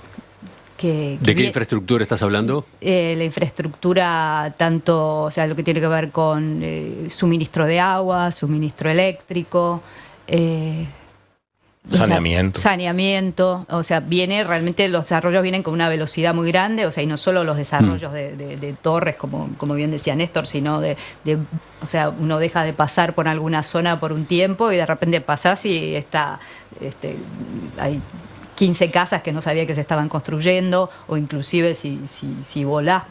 ¿De qué infraestructura estás hablando? La infraestructura, tanto, o sea, lo que tiene que ver con suministro de agua, suministro eléctrico, saneamiento. Saneamiento, o sea, realmente los desarrollos vienen con una velocidad muy grande, o sea, y no solo los desarrollos de torres, como bien decía Néstor, sino o sea, uno deja de pasar por alguna zona por un tiempo y de repente pasás y hay 15 casas que no sabía que se estaban construyendo, o inclusive si volás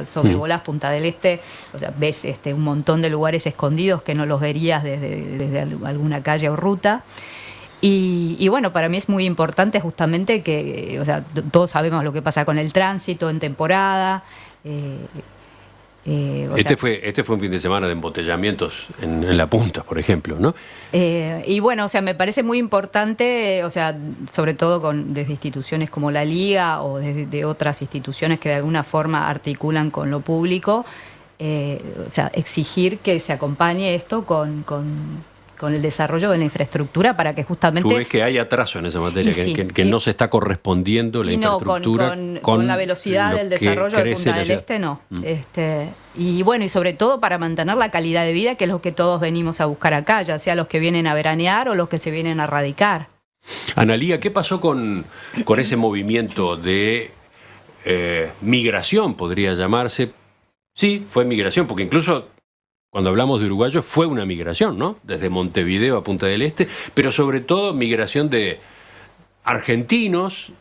sobrevolás Punta del Este, o sea, ves un montón de lugares escondidos que no los verías desde alguna calle o ruta. Y bueno, para mí es muy importante justamente que, o sea, todos sabemos lo que pasa con el tránsito en temporada. Este fue un fin de semana de embotellamientos en la punta, por ejemplo, ¿no? Y bueno, o sea, me parece muy importante, o sea, sobre todo desde instituciones como la Liga o desde otras instituciones que de alguna forma articulan con lo público, o sea, exigir que se acompañe esto con el desarrollo de la infraestructura para que justamente... Tú ves que hay atraso en esa materia, que no se está correspondiendo la infraestructura con la velocidad del desarrollo de Punta del Este, no. Y bueno, y sobre todo para mantener la calidad de vida, que es lo que todos venimos a buscar acá, ya sea los que vienen a veranear o los que se vienen a radicar. Analía, ¿qué pasó con ese movimiento de migración, podría llamarse? Sí, fue migración, porque incluso... Cuando hablamos de uruguayos fue una migración, ¿no? Desde Montevideo a Punta del Este, pero sobre todo migración de argentinos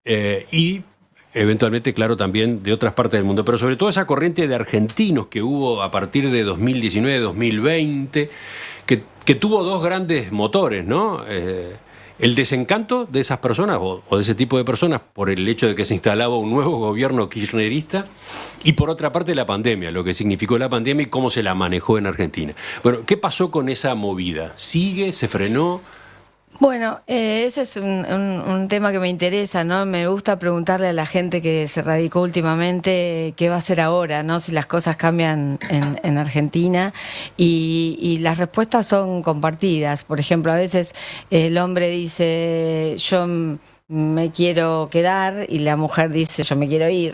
y eventualmente, claro, también de otras partes del mundo, pero sobre todo esa corriente de argentinos que hubo a partir de 2019-2020, que tuvo 2 grandes motores, ¿no? El desencanto de esas personas o de ese tipo de personas por el hecho de que se instalaba un nuevo gobierno kirchnerista, y por otra parte la pandemia, lo que significó la pandemia y cómo se la manejó en Argentina. Bueno, ¿qué pasó con esa movida? ¿Sigue? ¿Se frenó? Bueno, ese es un tema que me interesa, ¿no? Me gusta preguntarle a la gente que se radicó últimamente qué va a hacer ahora, ¿no? Si las cosas cambian en Argentina, y las respuestas son compartidas. Por ejemplo, a veces el hombre dice, yo me quiero quedar y la mujer dice yo me quiero ir,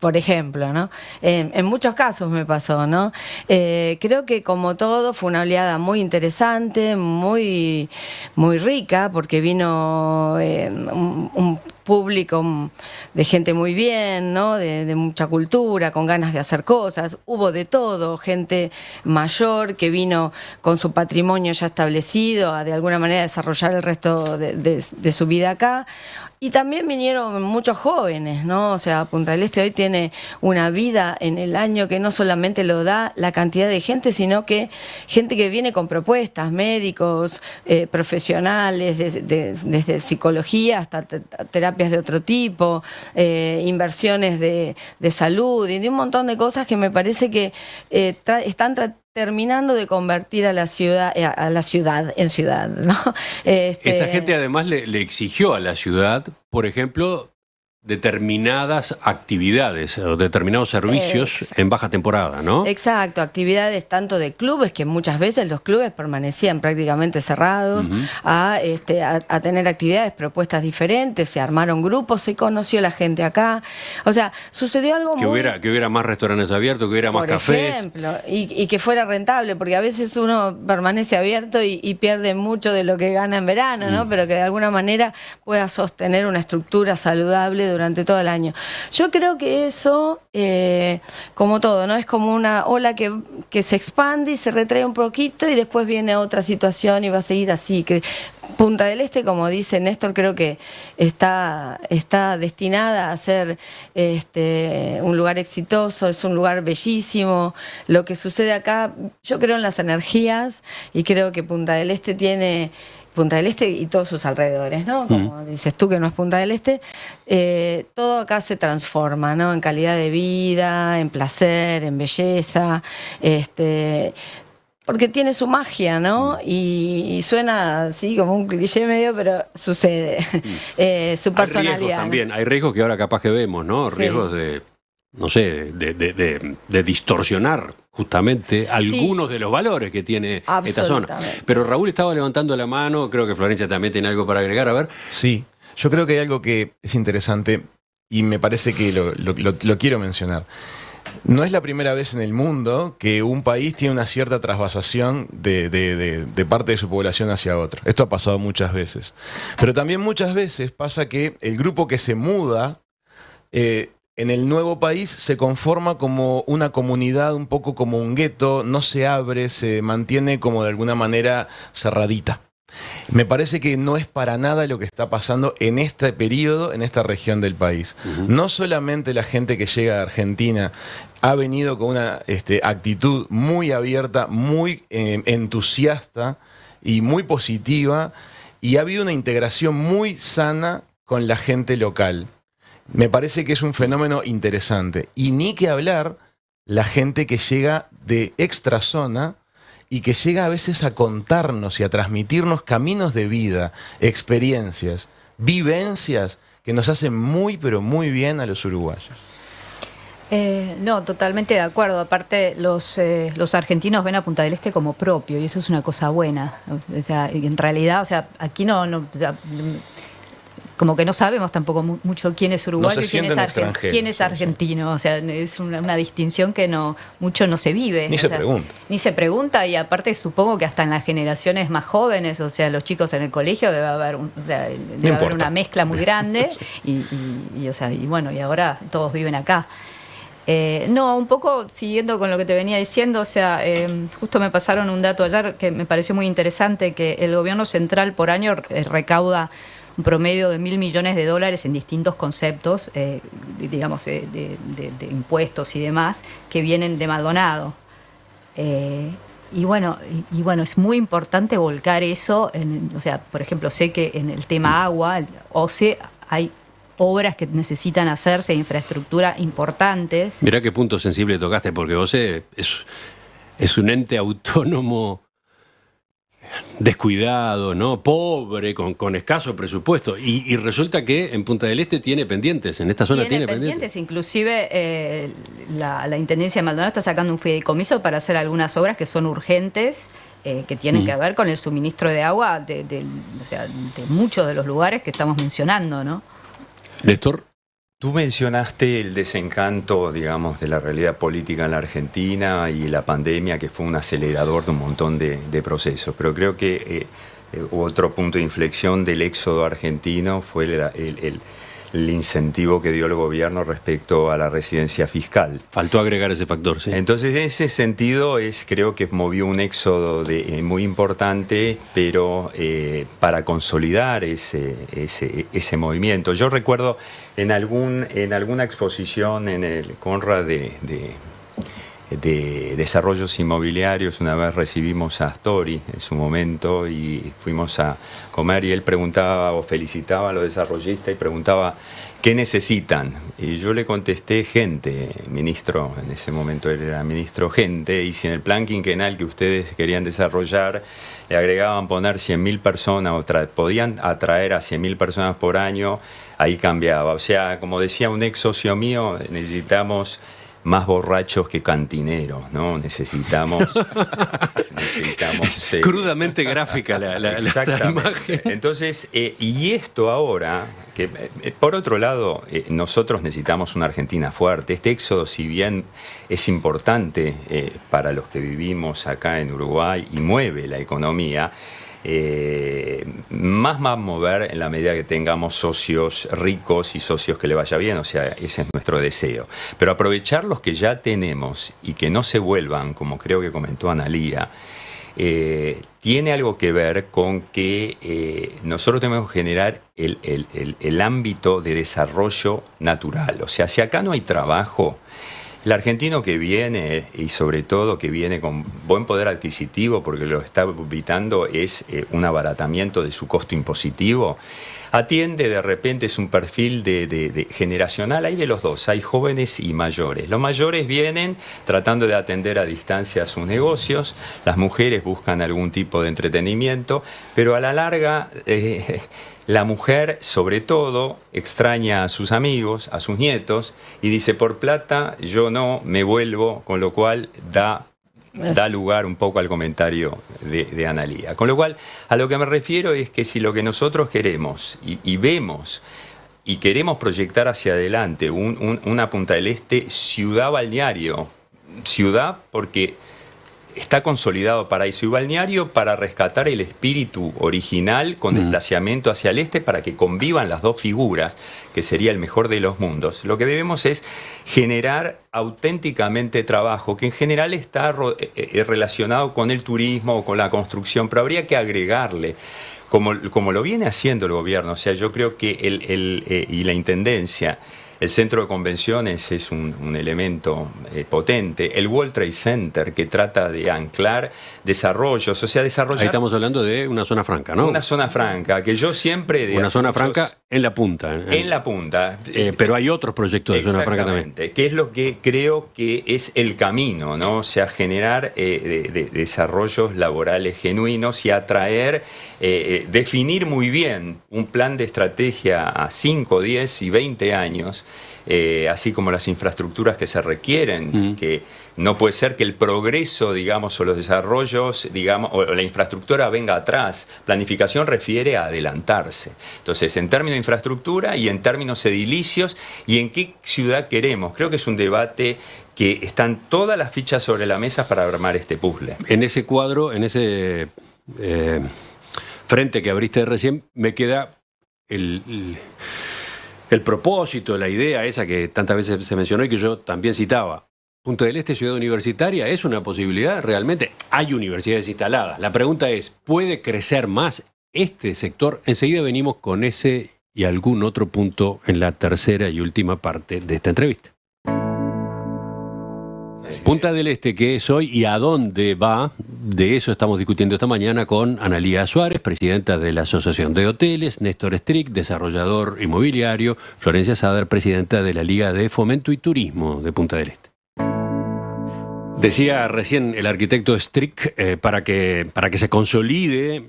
por ejemplo, ¿no? En muchos casos me pasó, ¿no? Creo que como todo fue una oleada muy interesante, muy, muy rica, porque vino un público de gente muy bien, ¿no? De mucha cultura, con ganas de hacer cosas. Hubo de todo, gente mayor que vino con su patrimonio ya establecido a de alguna manera desarrollar el resto de su vida acá. Y también vinieron muchos jóvenes, ¿no? O sea, Punta del Este hoy tiene una vida en el año que no solamente lo da la cantidad de gente, sino que gente que viene con propuestas, médicos, profesionales, desde psicología hasta terapias de otro tipo, inversiones de salud y de un montón de cosas que me parece que están terminando de convertir a la ciudad en ciudad, ¿no? Esa gente además le exigió a la ciudad, por ejemplo, determinadas actividades o determinados servicios en baja temporada, ¿no? Exacto, actividades tanto de clubes, que muchas veces los clubes permanecían prácticamente cerrados, a tener actividades, propuestas diferentes, se armaron grupos, se conoció la gente acá. O sea, sucedió algo que hubiera más restaurantes abiertos, que hubiera más cafés. Por ejemplo, y que fuera rentable, porque a veces uno permanece abierto y pierde mucho de lo que gana en verano, ¿no? Pero que de alguna manera pueda sostener una estructura saludable durante todo el año. Yo creo que eso, como todo, ¿no? Es como una ola que se expande y se retrae un poquito y después viene otra situación y va a seguir así. Que Punta del Este, como dice Néstor, creo que está destinada a ser un lugar exitoso, es un lugar bellísimo. Lo que sucede acá, yo creo en las energías y creo que Punta del Este tiene... Punta del Este y todos sus alrededores, ¿no? Como dices tú que no es Punta del Este, todo acá se transforma, ¿no? En calidad de vida, en placer, en belleza, porque tiene su magia, ¿no? Y suena así como un cliché medio, pero sucede. Su personalidad. Hay riesgos también, hay riesgos que ahora capaz que vemos, ¿no? Sí. Riesgos de, no sé, de distorsionar justamente algunos de los valores que tiene esta zona. Pero Raúl estaba levantando la mano, creo que Florencia también tiene algo para agregar, a ver. Sí, yo creo que hay algo que es interesante y me parece que lo quiero mencionar. No es la primera vez en el mundo que un país tiene una cierta trasvasación de parte de su población hacia otra. Esto ha pasado muchas veces. Pero también muchas veces pasa que el grupo que se muda en el nuevo país se conforma como una comunidad, un poco como un gueto, no se abre, se mantiene como de alguna manera cerradita. Me parece que no es para nada lo que está pasando en este periodo, en esta región del país. No solamente la gente que llega a Argentina ha venido con una actitud muy abierta, muy entusiasta y muy positiva, y ha habido una integración muy sana con la gente local. Me parece que es un fenómeno interesante. Y ni que hablar la gente que llega de extrazona y que llega a veces a contarnos y a transmitirnos caminos de vida, experiencias, vivencias que nos hacen muy, pero muy bien a los uruguayos. No, totalmente de acuerdo. Aparte, los argentinos ven a Punta del Este como propio y eso es una cosa buena. O sea, en realidad, o sea, aquí no o sea, como que no sabemos tampoco mucho quién es uruguayo y quién es argentino. O sea, es una distinción que mucho no se vive. Ni se pregunta. Ni se pregunta, y aparte supongo que hasta en las generaciones más jóvenes, o sea, los chicos en el colegio debe haber, una mezcla muy grande y bueno, y ahora todos viven acá. No, un poco siguiendo con lo que te venía diciendo, o sea, justo me pasaron un dato ayer que me pareció muy interesante, que el gobierno central por año recauda un promedio de $1.000 millones en distintos conceptos, digamos, de impuestos y demás, que vienen de Maldonado. Y bueno, es muy importante volcar eso, o sea, por ejemplo, sé que en el tema agua, OCE, hay obras que necesitan hacerse, infraestructura importantes. Mirá qué punto sensible tocaste, porque OCE es un ente autónomo descuidado, ¿no? Pobre, con escaso presupuesto. Y resulta que en Punta del Este tiene pendientes, en esta zona tiene pendientes. Inclusive la Intendencia de Maldonado está sacando un fideicomiso para hacer algunas obras que son urgentes que tienen que ver con el suministro de agua o sea, de muchos de los lugares que estamos mencionando, ¿no? Néstor. Tú mencionaste el desencanto, digamos, de la realidad política en la Argentina y la pandemia, que fue un acelerador de un montón de procesos. Pero creo que otro punto de inflexión del éxodo argentino fue el incentivo que dio el gobierno respecto a la residencia fiscal. Faltó agregar ese factor, sí. Entonces, en ese sentido, creo que movió un éxodo muy importante, pero para consolidar ese movimiento. Yo recuerdo en alguna exposición en el Conrad de desarrollos inmobiliarios, una vez recibimos a Astori en su momento y fuimos a comer y él preguntaba o felicitaba a los desarrollistas y preguntaba ¿qué necesitan? Y yo le contesté gente, ministro, en ese momento él era ministro, gente, y si en el plan quinquenal que ustedes querían desarrollar le agregaban poner 100.000 personas o podían atraer a 100.000 personas por año, ahí cambiaba. O sea, como decía un ex socio mío, necesitamos más borrachos que cantineros, ¿no? Necesitamos crudamente gráfica la imagen. Entonces, y esto ahora, que por otro lado, nosotros necesitamos una Argentina fuerte. Este éxodo, si bien es importante para los que vivimos acá en Uruguay y mueve la economía, más va a mover en la medida que tengamos socios ricos y socios que le vaya bien, o sea, ese es nuestro deseo. Pero aprovechar los que ya tenemos y que no se vuelvan, como creo que comentó Analía, tiene algo que ver con que nosotros tenemos que generar el ámbito de desarrollo natural. O sea, si acá no hay trabajo, el argentino que viene, y sobre todo que viene con buen poder adquisitivo, porque lo está evitando es un abaratamiento de su costo impositivo, atiende de repente, es un perfil de generacional, hay de los dos, hay jóvenes y mayores. Los mayores vienen tratando de atender a distancia sus negocios, las mujeres buscan algún tipo de entretenimiento, pero a la larga la mujer, sobre todo, extraña a sus amigos, a sus nietos, y dice, por plata yo no me vuelvo, con lo cual da lugar un poco al comentario de Analía. Con lo cual, a lo que me refiero es que si lo que nosotros queremos y vemos y queremos proyectar hacia adelante una Punta del Este ciudad balneario, ciudad porque está consolidado paraíso y balneario para rescatar el espíritu original con desplazamiento hacia el este para que convivan las dos figuras, que sería el mejor de los mundos. Lo que debemos es generar auténticamente trabajo, que en general está relacionado con el turismo o con la construcción, pero habría que agregarle, como lo viene haciendo el gobierno. O sea, yo creo que y la Intendencia, el centro de convenciones es un elemento potente. El World Trade Center, que trata de anclar desarrollos, o sea, desarrollar... Ahí estamos hablando de una zona franca, ¿no? Una zona franca, que yo siempre... Una zona franca en la punta. En la punta. Pero hay otros proyectos de zona franca también. Que es lo que creo que es el camino, ¿no? O sea, generar desarrollos laborales genuinos y atraer, definir muy bien un plan de estrategia a 5, 10 y 20 años, así como las infraestructuras que se requieren, que no puede ser que el progreso, digamos, o los desarrollos, digamos, o la infraestructura venga atrás. Planificación refiere a adelantarse. Entonces, en términos de infraestructura y en términos edilicios, y en qué ciudad queremos. Creo que es un debate que están todas las fichas sobre la mesa para armar este puzzle. En ese cuadro, en ese frente que abriste recién, me queda el propósito, la idea esa que tantas veces se mencionó y que yo también citaba. Punta del Este, ciudad universitaria, ¿es una posibilidad realmente? Hay universidades instaladas. La pregunta es, ¿puede crecer más este sector? Enseguida venimos con ese y algún otro punto en la tercera y última parte de esta entrevista. Punta del Este, ¿qué es hoy y a dónde va? De eso estamos discutiendo esta mañana con Analía Suárez, presidenta de la Asociación de Hoteles, Néstor Strick, desarrollador inmobiliario, Florencia Sader, presidenta de la Liga de Fomento y Turismo de Punta del Este. Decía recién el arquitecto Strick, para que se consolide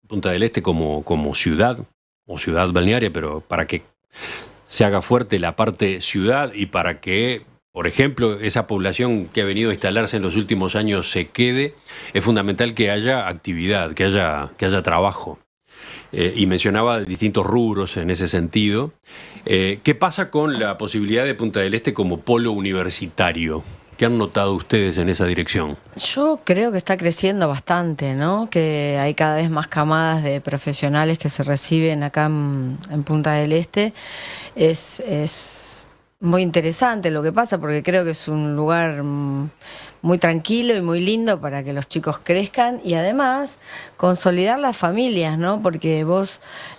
Punta del Este como ciudad, o ciudad balnearia, pero para que se haga fuerte la parte ciudad y para que por ejemplo, esa población que ha venido a instalarse en los últimos años se quede, es fundamental que haya actividad, que haya trabajo. Y mencionaba distintos rubros en ese sentido. ¿Qué pasa con la posibilidad de Punta del Este como polo universitario? ¿Qué han notado ustedes en esa dirección? Yo creo que está creciendo bastante, ¿no? Que hay cada vez más camadas de profesionales que se reciben acá en Punta del Este. Es muy interesante lo que pasa, porque creo que es un lugar muy tranquilo y muy lindo para que los chicos crezcan, y además consolidar las familias, ¿no? Porque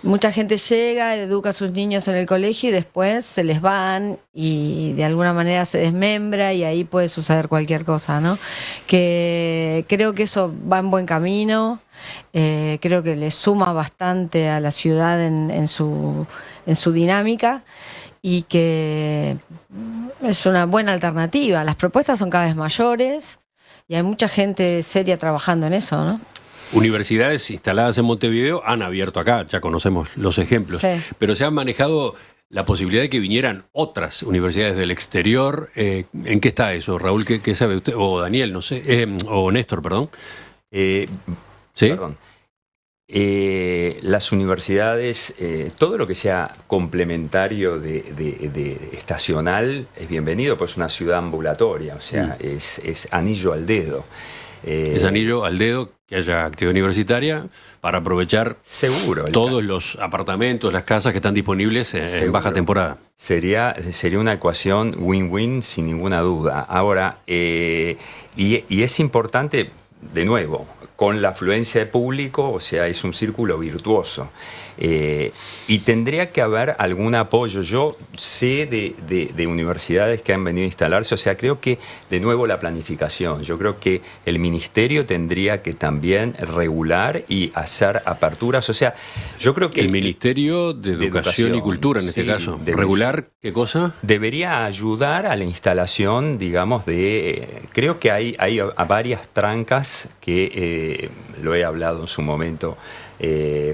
mucha gente llega, educa a sus niños en el colegio y después se les van y de alguna manera se desmembra y ahí puede suceder cualquier cosa, ¿no? Que creo que eso va en buen camino. Creo que le suma bastante a la ciudad en su dinámica, y que es una buena alternativa. Las propuestas son cada vez mayores y hay mucha gente seria trabajando en eso, ¿no? Universidades instaladas en Montevideo han abierto acá, ya conocemos los ejemplos, Sí. pero se han manejado la posibilidad de que vinieran otras universidades del exterior. ¿En qué está eso, Raúl? ¿Qué sabe usted? O Daniel, no sé, o Néstor, perdón. ¿Sí? Perdón. Las universidades, todo lo que sea complementario de estacional es bienvenido, pues es una ciudad ambulatoria, o sea, es anillo al dedo. Es anillo al dedo que haya actividad universitaria para aprovechar seguro todos los apartamentos, las casas que están disponibles en baja temporada. Sería una ecuación win-win sin ninguna duda. Ahora, y es importante, de nuevo, con la afluencia de público, o sea, es un círculo virtuoso. Y tendría que haber algún apoyo. Yo sé de universidades que han venido a instalarse, o sea, creo que, de nuevo, la planificación. Yo creo que el ministerio tendría que también regular y hacer aperturas, o sea, yo creo que... El Ministerio de Educación y Cultura, en este caso. ¿Regular qué cosa? Debería ayudar a la instalación, digamos, creo que hay varias trancas que lo he hablado en su momento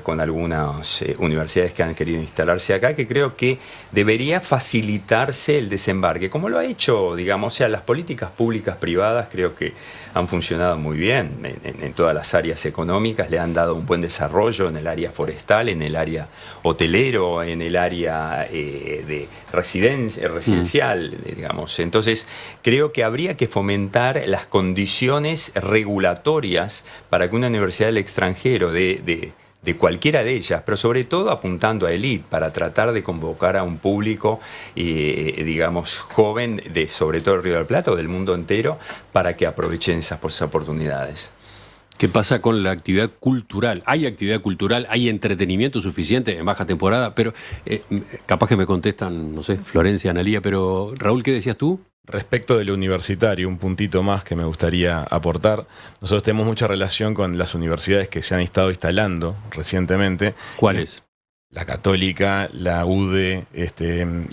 con algunas universidades que han querido instalarse acá, que creo que debería facilitarse el desembarque, como lo ha hecho, digamos, o sea, las políticas públicas privadas creo que han funcionado muy bien en todas las áreas económicas, le han dado un buen desarrollo en el área forestal, en el área hotelero, en el área de residencial, digamos. Entonces, creo que habría que fomentar las condiciones regulatorias para que una universidad del extranjero, de cualquiera de ellas, pero sobre todo apuntando a élite, para tratar de convocar a un público, digamos, joven, sobre todo el Río de la Plata o del mundo entero, para que aprovechen esas oportunidades. ¿Qué pasa con la actividad cultural? ¿Hay actividad cultural? ¿Hay entretenimiento suficiente en baja temporada? Pero capaz que me contestan, no sé, Florencia, Analía, pero Raúl, ¿qué decías tú? Respecto de lo universitario, un puntito más que me gustaría aportar. Nosotros tenemos mucha relación con las universidades que se han estado instalando recientemente. ¿Cuáles? La Católica, la UDE,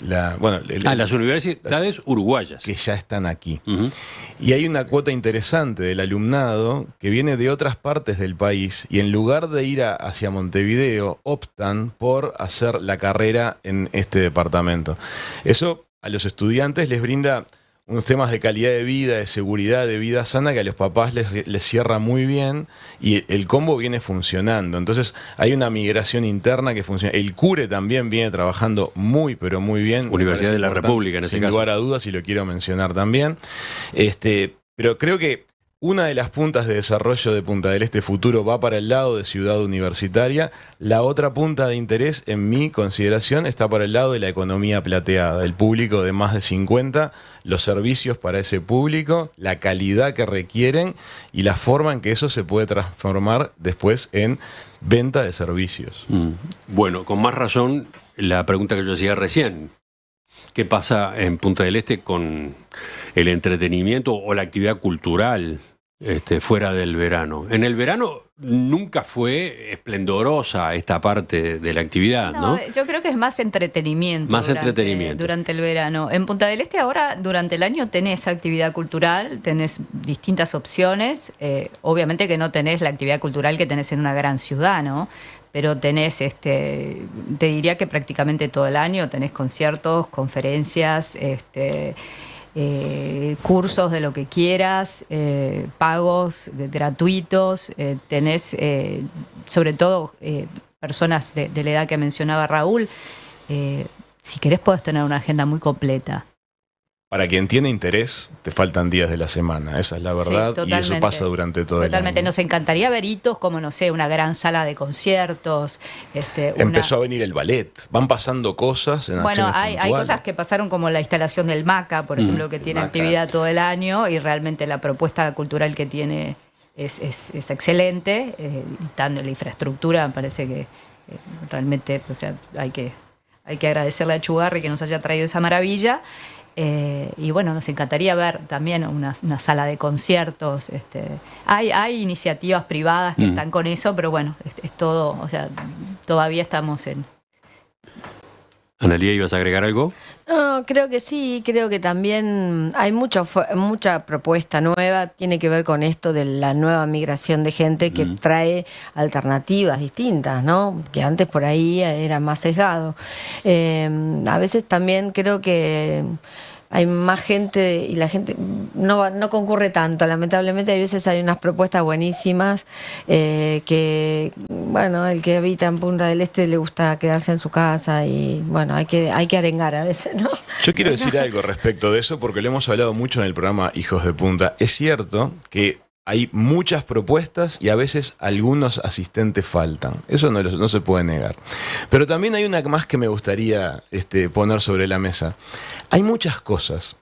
las universidades uruguayas. Que ya están aquí. Uh-huh. Y hay una cuota interesante del alumnado que viene de otras partes del país y en lugar de ir hacia Montevideo, optan por hacer la carrera en este departamento. Eso a los estudiantes les brinda unos temas de calidad de vida, de seguridad, de vida sana, que a los papás les cierra muy bien y el combo viene funcionando. Entonces hay una migración interna que funciona. El CURE también viene trabajando muy, pero muy bien. Universidad de la República, en ese caso. Sin lugar a dudas, y lo quiero mencionar también. Pero creo que una de las puntas de desarrollo de Punta del Este futuro va para el lado de ciudad universitaria. La otra punta de interés, en mi consideración, está para el lado de la economía plateada, el público de más de 50, los servicios para ese público, la calidad que requieren y la forma en que eso se puede transformar después en venta de servicios. Bueno, con más razón, la pregunta que yo hacía recién. ¿Qué pasa en Punta del Este con el entretenimiento o la actividad cultural fuera del verano? En el verano nunca fue esplendorosa esta parte de la actividad, ¿no? Yo creo que es más entretenimiento. Durante el verano. En Punta del Este ahora, durante el año, tenés actividad cultural, tenés distintas opciones. Obviamente que no tenés la actividad cultural que tenés en una gran ciudad, ¿no? Pero tenés, te diría que prácticamente todo el año tenés conciertos, conferencias, cursos de lo que quieras, pagos gratuitos, tenés sobre todo personas de la edad que mencionaba Raúl, si querés podés tener una agenda muy completa. Para quien tiene interés, te faltan días de la semana, esa es la verdad, Sí, y eso pasa durante todo el año. Nos encantaría ver hitos como, no sé, una gran sala de conciertos. Empezó a venir el ballet, van pasando cosas en Bueno, acciones hay cosas que pasaron como la instalación del MACA, por ejemplo, que tiene MACA. actividad todo el año y realmente la propuesta cultural que tiene es excelente. Y tanto la infraestructura me parece que realmente, o sea, hay que agradecerle a Chugarri que nos haya traído esa maravilla. Y bueno, nos encantaría ver también una sala de conciertos. Hay iniciativas privadas que están con eso, pero bueno, es todo, o sea, todavía estamos en... Analía, ¿ibas a agregar algo? No, creo que sí, creo que también hay mucha propuesta nueva, tiene que ver con esto de la nueva migración de gente que trae alternativas distintas, ¿no? Que antes por ahí era más sesgado. A veces también creo que hay más gente y la gente no concurre tanto, lamentablemente. Hay veces hay unas propuestas buenísimas que, bueno, el que habita en Punta del Este le gusta quedarse en su casa y, bueno, hay que arengar a veces, ¿no? Yo quiero decir algo respecto de eso porque lo hemos hablado mucho en el programa Hijos de Punta. Es cierto que hay muchas propuestas y a veces algunos asistentes faltan. Eso no se puede negar. Pero también hay una más que me gustaría poner sobre la mesa. Hay muchas cosas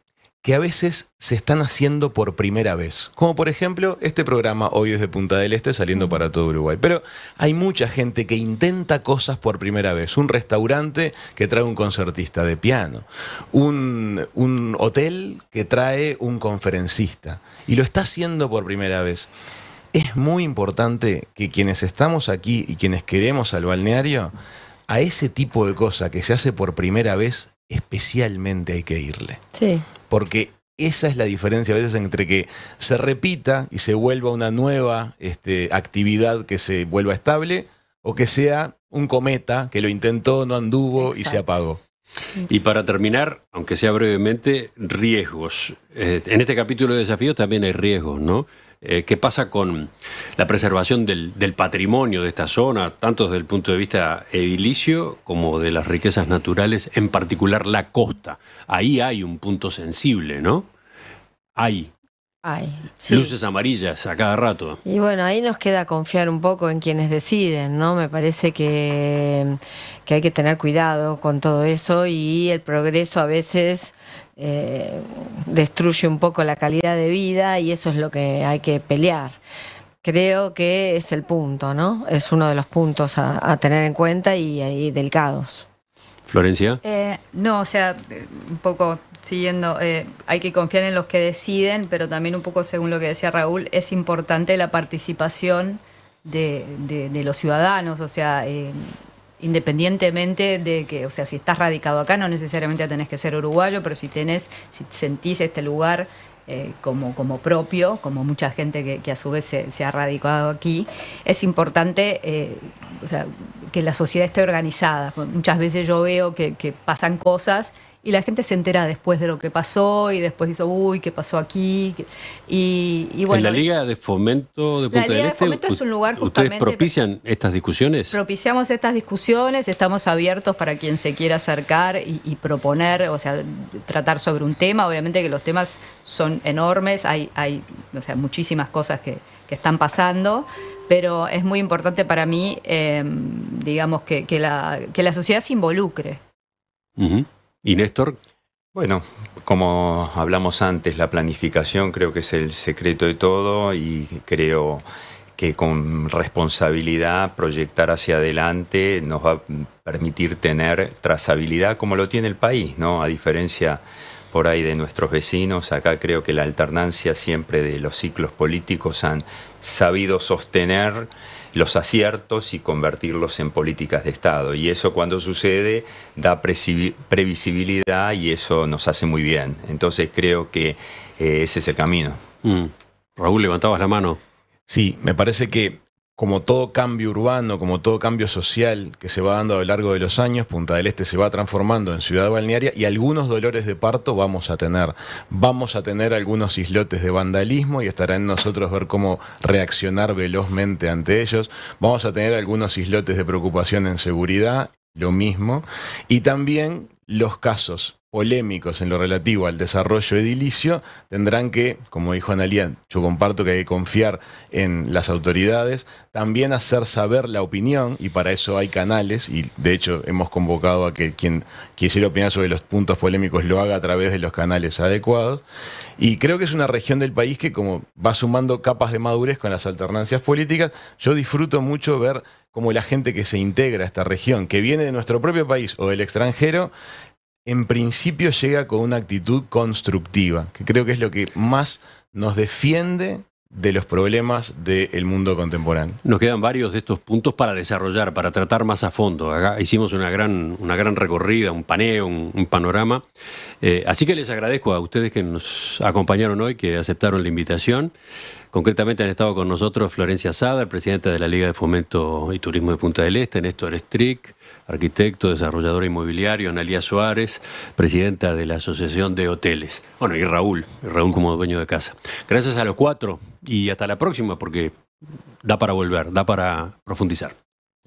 que a veces se están haciendo por primera vez. Como por ejemplo, este programa hoy desde Punta del Este saliendo para todo Uruguay. Pero hay mucha gente que intenta cosas por primera vez. Un restaurante que trae un concertista de piano. Un hotel que trae un conferencista. Y lo está haciendo por primera vez. Es muy importante que quienes estamos aquí y quienes queremos al balneario, a ese tipo de cosa que se hace por primera vez, especialmente hay que irle. Sí. Porque esa es la diferencia a veces entre que se repita y se vuelva una nueva actividad que se vuelva estable o que sea un cometa que lo intentó, no anduvo y se apagó. Y para terminar, aunque sea brevemente, riesgos. En este capítulo de desafíos también hay riesgos, ¿no? ¿Qué pasa con la preservación del patrimonio de esta zona, tanto desde el punto de vista edilicio como de las riquezas naturales, en particular la costa? Ahí hay un punto sensible, ¿no? Hay sí. luces amarillas a cada rato. Y bueno, ahí nos queda confiar un poco en quienes deciden, ¿no? Me parece que hay que tener cuidado con todo eso y el progreso a veces destruye un poco la calidad de vida y eso es lo que hay que pelear. Creo que es el punto, ¿no? Es uno de los puntos a tener en cuenta y delicados. Florencia. No, o sea, un poco siguiendo, hay que confiar en los que deciden, pero también un poco según lo que decía Raúl, es importante la participación de los ciudadanos, o sea, independientemente de que, o sea, si estás radicado acá, no necesariamente tenés que ser uruguayo, pero si sentís este lugar como propio, como mucha gente que a su vez se ha radicado aquí, es importante, o sea, que la sociedad esté organizada. Muchas veces yo veo que pasan cosas y la gente se entera después de lo que pasó y después dice, uy, ¿qué pasó aquí? Y bueno, en la Liga de Fomento de Punta del Este, la Liga de Fomento es un lugar justamente... ¿Ustedes propician estas discusiones? Propiciamos estas discusiones, estamos abiertos para quien se quiera acercar y proponer, o sea, tratar sobre un tema. Obviamente que los temas son enormes, hay o sea, muchísimas cosas que están pasando, pero es muy importante para mí, digamos, que la sociedad se involucre. ¿Y Néstor? Bueno, como hablamos antes, la planificación creo que es el secreto de todo y creo que con responsabilidad proyectar hacia adelante nos va a permitir tener trazabilidad como lo tiene el país, ¿no? A diferencia por ahí de nuestros vecinos, acá creo que la alternancia siempre de los ciclos políticos han sabido sostener los aciertos y convertirlos en políticas de Estado. Y eso cuando sucede da previsibilidad y eso nos hace muy bien. Entonces creo que ese es el camino. Raúl, levantabas la mano. Sí, me parece que como todo cambio urbano, como todo cambio social que se va dando a lo largo de los años, Punta del Este se va transformando en ciudad balnearia y algunos dolores de parto vamos a tener. Vamos a tener algunos islotes de vandalismo y estará en nosotros ver cómo reaccionar velozmente ante ellos. Vamos a tener algunos islotes de preocupación en seguridad, lo mismo. Y también los casos polémicos en lo relativo al desarrollo edilicio tendrán que, como dijo Analía, yo comparto que hay que confiar en las autoridades, también hacer saber la opinión, y para eso hay canales, y de hecho hemos convocado a que quien quisiera opinar sobre los puntos polémicos lo haga a través de los canales adecuados. Y creo que es una región del país que, como va sumando capas de madurez con las alternancias políticas, yo disfruto mucho ver cómo la gente que se integra a esta región, que viene de nuestro propio país o del extranjero, en principio llega con una actitud constructiva, que creo que es lo que más nos defiende de los problemas del mundo contemporáneo. Nos quedan varios de estos puntos para desarrollar, para tratar más a fondo. Acá hicimos una gran recorrida, un paneo, un panorama. Así que les agradezco a ustedes que nos acompañaron hoy, que aceptaron la invitación. Concretamente han estado con nosotros Florencia Sader, presidenta de la Liga de Fomento y Turismo de Punta del Este, Néstor Strick, arquitecto, desarrollador inmobiliario, Analía Suárez, presidenta de la Asociación de Hoteles. Bueno, y Raúl como dueño de casa. Gracias a los cuatro y hasta la próxima, porque da para volver, da para profundizar.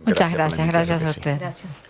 Muchas gracias a usted. Gracias.